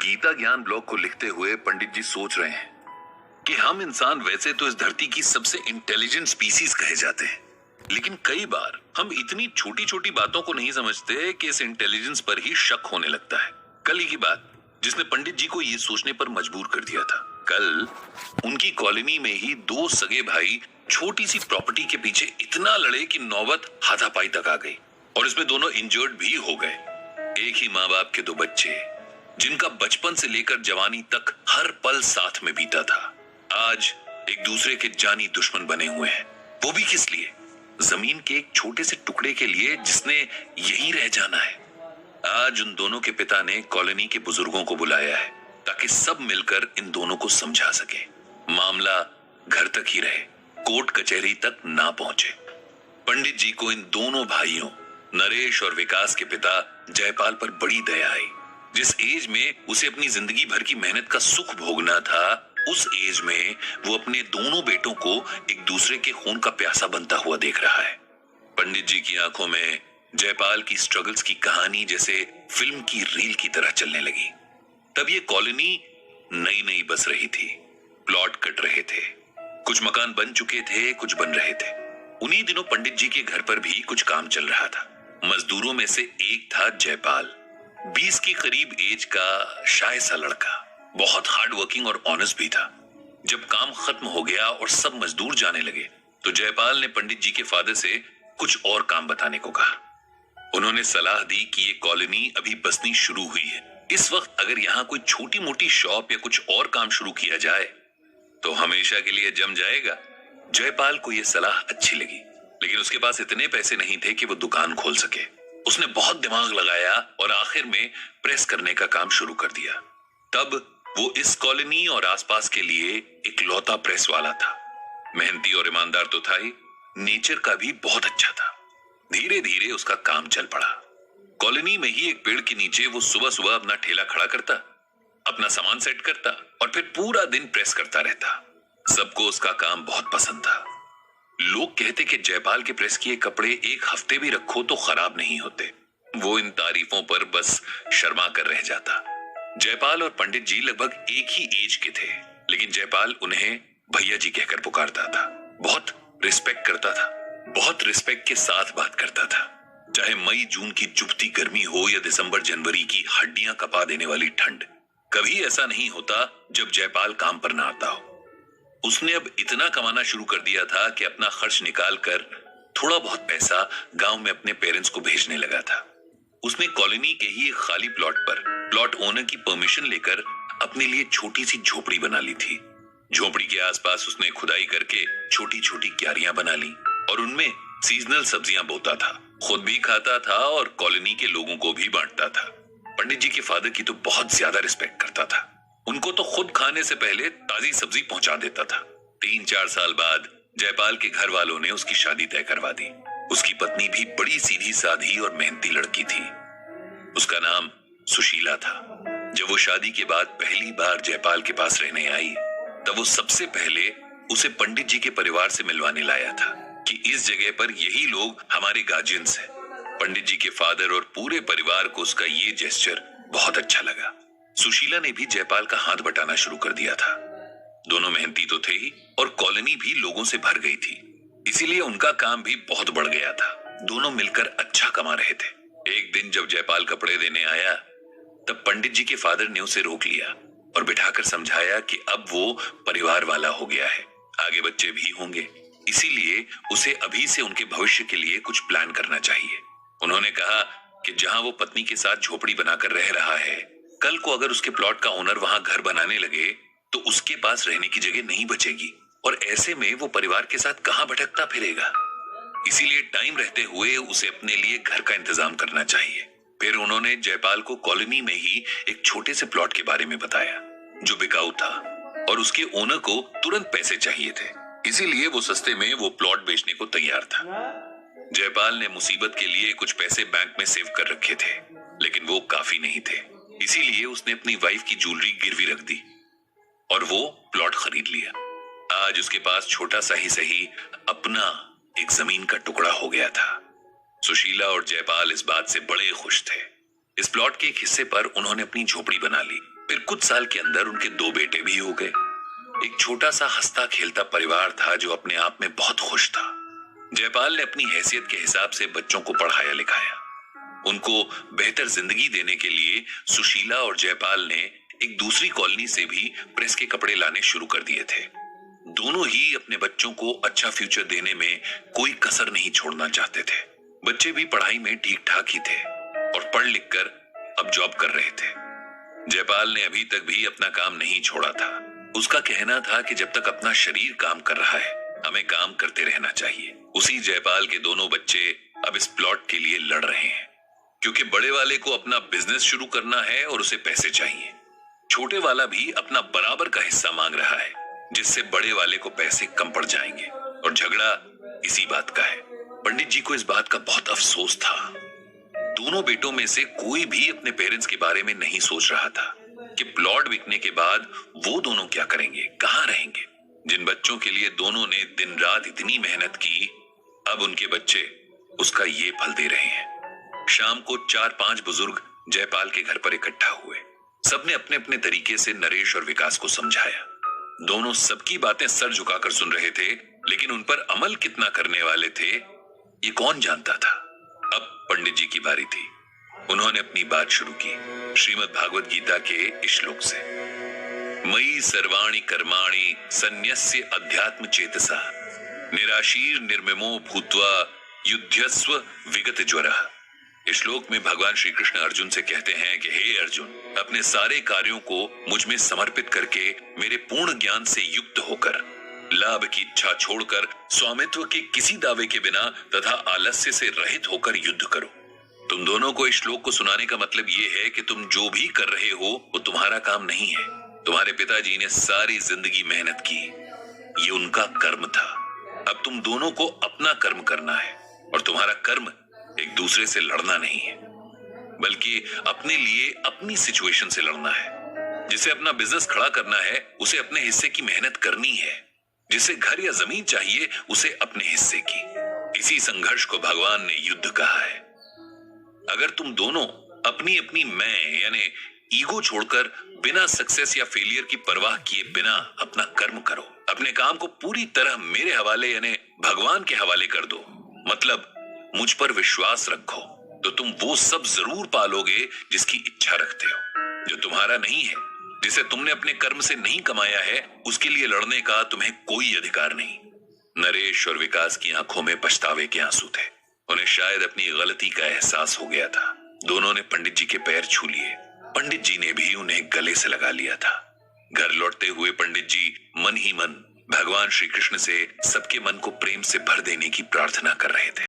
गीता ज्ञान ब्लॉग को लिखते हुए पंडित जी सोच रहे हैं कि हम इंसान वैसे तो इस धरती की सबसे इंटेलिजेंट स्पीसीज कहे जाते हैं, लेकिन कई बार हम इतनी छोटी छोटी बातों को नहीं समझते कि इस इंटेलिजेंस पर ही शक होने लगता है। कल ही की बात जिसने पंडित जी को ये सोचने पर मजबूर कर दिया था। कल उनकी कॉलोनी में ही दो सगे भाई छोटी सी प्रॉपर्टी के पीछे इतना लड़े कि नौबत हाथापाई तक आ गई और इसमें दोनों इंजर्ड भी हो गए। एक ही माँ बाप के दो बच्चे जिनका बचपन से लेकर जवानी तक हर पल साथ में बीता था, आज एक दूसरे के जानी दुश्मन बने हुए हैं। वो भी किस लिए? जमीन के एक छोटे से टुकड़े के लिए जिसने यहीं रह जाना है। आज उन दोनों के पिता ने कॉलोनी के बुजुर्गों को बुलाया है ताकि सब मिलकर इन दोनों को समझा सके। मामला घर तक ही रहे, कोर्ट कचहरी तक ना पहुंचे। पंडित जी को इन दोनों भाइयों नरेश और विकास के पिता जयपाल पर बड़ी दया आई। जिस एज में उसे अपनी जिंदगी भर की मेहनत का सुख भोगना था, उस एज में वो अपने दोनों बेटों को एक दूसरे के खून का प्यासा बनता हुआ देख रहा है। पंडित जी की आंखों में जयपाल की स्ट्रगल्स की कहानी जैसे फिल्म की रील की तरह चलने लगी। तब ये कॉलोनी नई नई बस रही थी, प्लॉट कट रहे थे, कुछ मकान बन चुके थे, कुछ बन रहे थे। उन्हीं दिनों पंडित जी के घर पर भी कुछ काम चल रहा था। मजदूरों में से एक था जयपाल, 20 की करीब एज का शाय सा लड़का, बहुत हार्ड वर्किंग और ऑनेस्ट भी था। जब काम खत्म हो गया और सब मजदूर जाने लगे तो जयपाल ने पंडित जी के फादर से कुछ और काम बताने को कहा। उन्होंने सलाह दी कि ये कॉलोनी अभी बसनी शुरू हुई है, इस वक्त अगर यहाँ कोई छोटी मोटी शॉप या कुछ और काम शुरू किया जाए तो हमेशा के लिए जम जाएगा। जयपाल को यह सलाह अच्छी लगी, लेकिन उसके पास इतने पैसे नहीं थे कि वो दुकान खोल सके। उसने बहुत दिमाग लगाया और आखिर में प्रेस करने का काम शुरू कर दिया। तब वो इस कॉलोनी और आसपास के लिए इकलौता प्रेस वाला था। मेहनती और ईमानदार तो था ही, नेचर का भी बहुत अच्छा था। धीरे धीरे उसका काम चल पड़ा। कॉलोनी में ही एक पेड़ के नीचे वो सुबह सुबह अपना ठेला खड़ा करता, अपना सामान सेट करता और फिर पूरा दिन प्रेस करता रहता। सबको उसका काम बहुत पसंद था। लोग कहते कि जयपाल के प्रेस किए कपड़े एक हफ्ते भी रखो तो खराब नहीं होते। वो इन तारीफों पर बस शर्मा कर रह जाता। जयपाल और पंडित जी लगभग एक ही एज के थे, लेकिन जयपाल उन्हें भैया जी कहकर पुकारता था। बहुत रिस्पेक्ट करता था, बहुत रिस्पेक्ट के साथ बात करता था। चाहे मई जून की चुभती गर्मी हो या दिसंबर जनवरी की हड्डियां कपा देने वाली ठंड, कभी ऐसा नहीं होता जब जयपाल काम पर ना आता हो। उसने अब इतना कमाना शुरू कर दिया था कि अपना खर्च निकाल कर थोड़ा बहुत पैसा गांव में अपने पेरेंट्स को भेजने लगा था। उसने कॉलोनी के ही एक खाली प्लॉट पर प्लॉट ओनर की परमिशन लेकर अपने लिए छोटी सी झोपड़ी बना ली थी। झोपड़ी के आसपास उसने खुदाई करके छोटी छोटी क्यारियां बना ली और उनमें सीजनल सब्जियां बोता था। खुद भी खाता था और कॉलोनी के लोगों को भी बांटता था। पंडित जी के फादर की तो बहुत ज्यादा रिस्पेक्ट करता था। उनको तो खुद खाने से पहले ताजी सब्जी पहुंचा देता था। 3-4 साल बाद जयपाल के घर वालों ने उसकी शादी तय करवा दी। उसकी पत्नी भी बड़ी सीधी साधी और मेहनती लड़की थी। उसका नाम सुशीला था। जब वो शादी के बाद पहली बार जयपाल के पास रहने आई, तब वो सबसे पहले उसे पंडित जी के परिवार से मिलवाने लाया था कि इस जगह पर यही लोग हमारे गार्जियंस हैं। पंडित जी के फादर और पूरे परिवार को उसका ये जेस्चर बहुत अच्छा लगा। सुशीला ने भी जयपाल का हाथ बटाना शुरू कर दिया था। दोनों मेहनती तो थे ही और कॉलोनी भी लोगों से भर गई थी, इसीलिए उनका काम भी बहुत बढ़ गया था। दोनों मिलकर अच्छा कमा रहे थे। एक दिन जब जयपाल कपड़े देने आया, तब पंडित जी के फादर ने उसे रोक लिया और बिठाकर समझाया कि अब वो परिवार वाला हो गया है, आगे बच्चे भी होंगे, इसीलिए उसे अभी से उनके भविष्य के लिए कुछ प्लान करना चाहिए। उन्होंने कहा कि जहां वो पत्नी के साथ झोपड़ी बनाकर रह रहा है, कल को अगर उसके प्लॉट का ओनर वहां घर बनाने लगे तो उसके पास रहने की जगह नहीं बचेगी और ऐसे में वो परिवार के साथ कहां भटकता फिरेगा। इसीलिए टाइम रहते हुए उसे अपने लिए घर का इंतजाम करना चाहिए। फिर उन्होंने जयपाल को कॉलोनी में ही एक छोटे से प्लॉट के बारे में बताया जो बिकाऊ था और उसके ओनर को तुरंत पैसे चाहिए थे, इसीलिए वो सस्ते में वो प्लॉट बेचने को तैयार था। जयपाल ने मुसीबत के लिए कुछ पैसे बैंक में सेव कर रखे थे, लेकिन वो काफी नहीं थे, इसीलिए उसने अपनी वाइफ की ज्वेलरी गिरवी रख दी और वो प्लॉट खरीद लिया। आज उसके पास छोटा सा ही सही अपना एक जमीन का टुकड़ा हो गया था। सुशीला और जयपाल इस बात से बड़े खुश थे। इस प्लॉट के एक हिस्से पर उन्होंने अपनी झोपड़ी बना ली। फिर कुछ साल के अंदर उनके 2 बेटे भी हो गए। एक छोटा सा हंसता खेलता परिवार था जो अपने आप में बहुत खुश था। जयपाल ने अपनी हैसियत के हिसाब से बच्चों को पढ़ाया लिखाया। उनको बेहतर जिंदगी देने के लिए सुशीला और जयपाल ने एक दूसरी कॉलोनी से भी प्रेस के कपड़े लाने शुरू कर दिए थे। दोनों ही अपने बच्चों को अच्छा फ्यूचर देने में कोई कसर नहीं छोड़ना चाहते थे। बच्चे भी पढ़ाई में ठीक ठाक ही थे और पढ़ लिख कर अब जॉब कर रहे थे। जयपाल ने अभी तक भी अपना काम नहीं छोड़ा था। उसका कहना था कि जब तक अपना शरीर काम कर रहा है हमें काम करते रहना चाहिए। उसी जयपाल के दोनों बच्चे अब इस प्लॉट के लिए लड़ रहे हैं, क्योंकि बड़े वाले को अपना बिजनेस शुरू करना है और उसे पैसे चाहिए। छोटे वाला भी अपना बराबर का हिस्सा मांग रहा है, जिससे बड़े वाले को पैसे कम पड़ जाएंगे, और झगड़ा इसी बात का है। पंडित जी को इस बात का बहुत अफसोस था। दोनों बेटों में से कोई भी अपने पेरेंट्स के बारे में नहीं सोच रहा था कि प्लॉट बिकने के बाद वो दोनों क्या करेंगे, कहां रहेंगे। जिन बच्चों के लिए दोनों ने दिन रात इतनी मेहनत की, अब उनके बच्चे उसका ये फल दे रहे हैं। शाम को 4-5 बुजुर्ग जयपाल के घर पर इकट्ठा हुए। सबने अपने अपने तरीके से नरेश और विकास को समझाया। दोनों सबकी बातें सर झुकाकर सुन रहे थे, लेकिन उन पर अमल कितना करने वाले थे ये कौन जानता था। अब पंडित जी की बारी थी। उन्होंने अपनी बात शुरू की श्रीमद् भागवत गीता के श्लोक से। मयि सर्वाणि कर्माणि सन्न्यस्य अध्यात्म चेतसा निराशीर निर्ममो भूत्वा युध्यस्व विगत ज्वरः। इस श्लोक में भगवान श्री कृष्ण अर्जुन से कहते हैं कि हे अर्जुन, अपने सारे कार्यों को मुझ में समर्पित करके मेरे पूर्ण ज्ञान से युक्त होकर लाभ की इच्छा छोड़कर स्वामित्व के किसी दावे के बिना तथा आलस्य से रहित होकर युद्ध करो। तुम दोनों को इस श्लोक को सुनाने का मतलब ये है कि तुम जो भी कर रहे हो वो तुम्हारा काम नहीं है। तुम्हारे पिताजी ने सारी जिंदगी मेहनत की, ये उनका कर्म था। अब तुम दोनों को अपना कर्म करना है, और तुम्हारा कर्म एक दूसरे से लड़ना नहीं है, बल्कि अपने लिए अपनी सिचुएशन से लड़ना है। जिसे अपना बिजनेस खड़ा करना है उसे अपने हिस्से की मेहनत करनी है। जिसे घर या जमीन चाहिए उसे अपने हिस्से की। इसी संघर्ष को भगवान ने युद्ध कहा है। अगर तुम दोनों अपनी अपनी मैं यानी ईगो छोड़कर बिना सक्सेस या फेलियर की परवाह किए बिना अपना कर्म करो, अपने काम को पूरी तरह मेरे हवाले यानी भगवान के हवाले कर दो, मतलब मुझ पर विश्वास रखो, तो तुम वो सब जरूर पालोगे जिसकी इच्छा रखते हो। जो तुम्हारा नहीं है, जिसे तुमने अपने कर्म से नहीं कमाया है, उसके लिए लड़ने का तुम्हें कोई अधिकार नहीं। नरेश और विकास की आंखों में पछतावे के आंसू थे। उन्हें शायद अपनी गलती का एहसास हो गया था। दोनों ने पंडित जी के पैर छू लिए। पंडित जी ने भी उन्हें गले से लगा लिया था। घर लौटते हुए पंडित जी मन ही मन भगवान श्री कृष्ण से सबके मन को प्रेम से भर देने की प्रार्थना कर रहे थे।